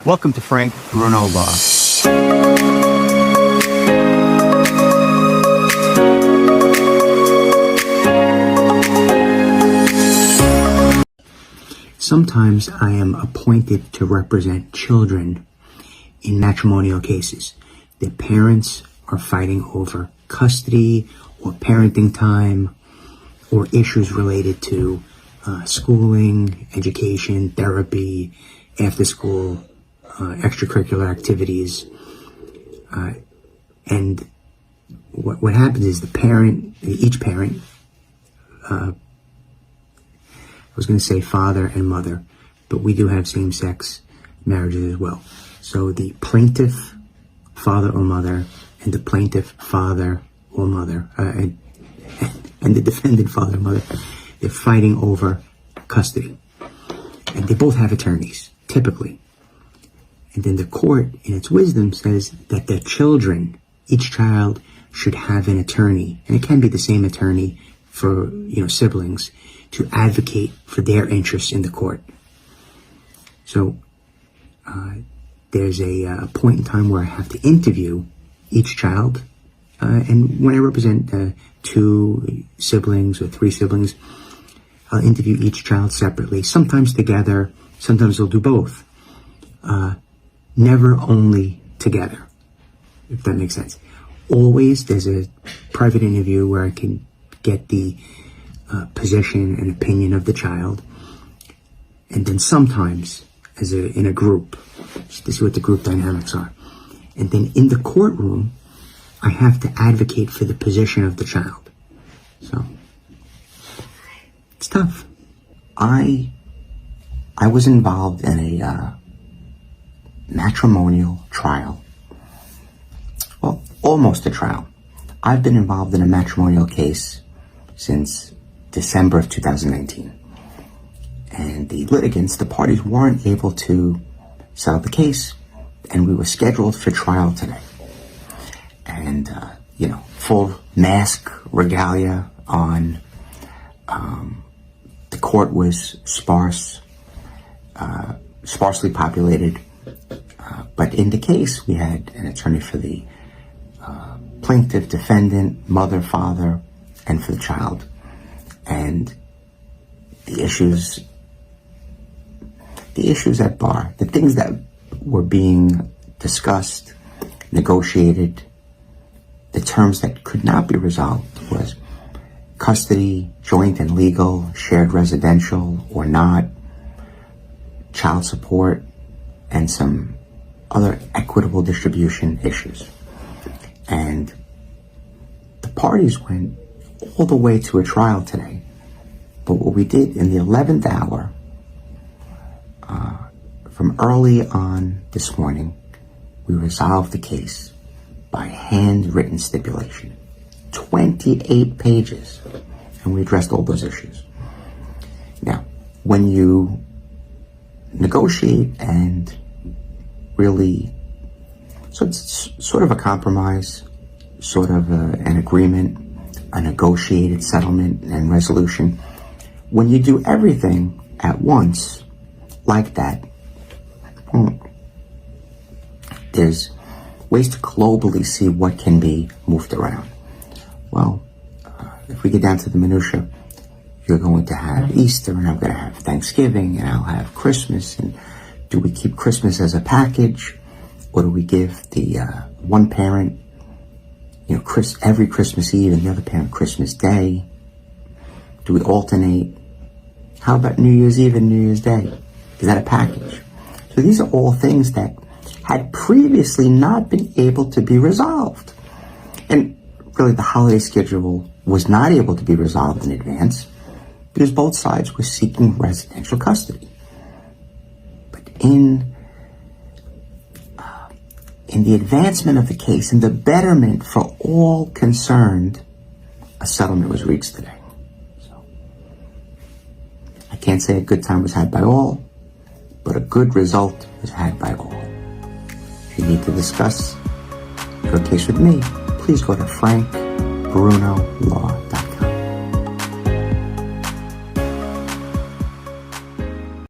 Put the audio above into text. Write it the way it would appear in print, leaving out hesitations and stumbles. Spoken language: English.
Welcome to Frank Bruno Law. Sometimes I am appointed to represent children in matrimonial cases. Their parents are fighting over custody or parenting time or issues related to schooling, education, therapy, after school, extracurricular activities. And what happens is each parent, I was going to say father and mother, but we do have same-sex marriages as well. So the plaintiff, father or mother, and the plaintiff, father or mother, and the defendant, father or mother, they're fighting over custody. And they both have attorneys, typically. And then the court, in its wisdom, says that their children, each child, should have an attorney. And it can be the same attorney for, siblings, to advocate for their interests in the court. So there's a point in time where I have to interview each child. And when I represent 2 siblings or 3 siblings, I'll interview each child separately, sometimes together, sometimes I'll do both. Never only together, if that makes sense. Always there's a private interview where I can get the position and opinion of the child. And then sometimes in a group, to see what the group dynamics are. And then in the courtroom, I have to advocate for the position of the child. So it's tough. I was involved in a matrimonial trial. Well, almost a trial. I've been involved in a matrimonial case since December of 2019. And the litigants, the parties, weren't able to settle the case, and we were scheduled for trial today. And, full mask regalia on. The court was sparsely populated. But in the case, we had an attorney for the plaintiff, defendant, mother, father, and for the child. And the issues at bar, the things that were being discussed, negotiated, the terms that could not be resolved was custody, joint and legal, shared residential or not, child support, and some other equitable distribution issues. And the parties went all the way to a trial today. But what we did in the 11th hour, from early on this morning, we resolved the case by handwritten stipulation. 28 pages. And we addressed all those issues. Now, when you negotiate and really, so it's sort of a compromise, sort of an agreement, a negotiated settlement and resolution. When you do everything at once, like that, there's ways to globally see what can be moved around. Well, if we get down to the minutia, you're going to have Easter, and I'm going to have Thanksgiving, and I'll have Christmas. And do we keep Christmas as a package, or do we give the one parent, every Christmas Eve, and the other parent Christmas Day? Do we alternate? How about New Year's Eve and New Year's Day? Is that a package? So these are all things that had previously not been able to be resolved. And really, the holiday schedule was not able to be resolved in advance because both sides were seeking residential custody. But in the advancement of the case, in the betterment for all concerned, a settlement was reached today. So I can't say a good time was had by all, but a good result was had by all. If you need to discuss your case with me, please go to Frank Bruno Law.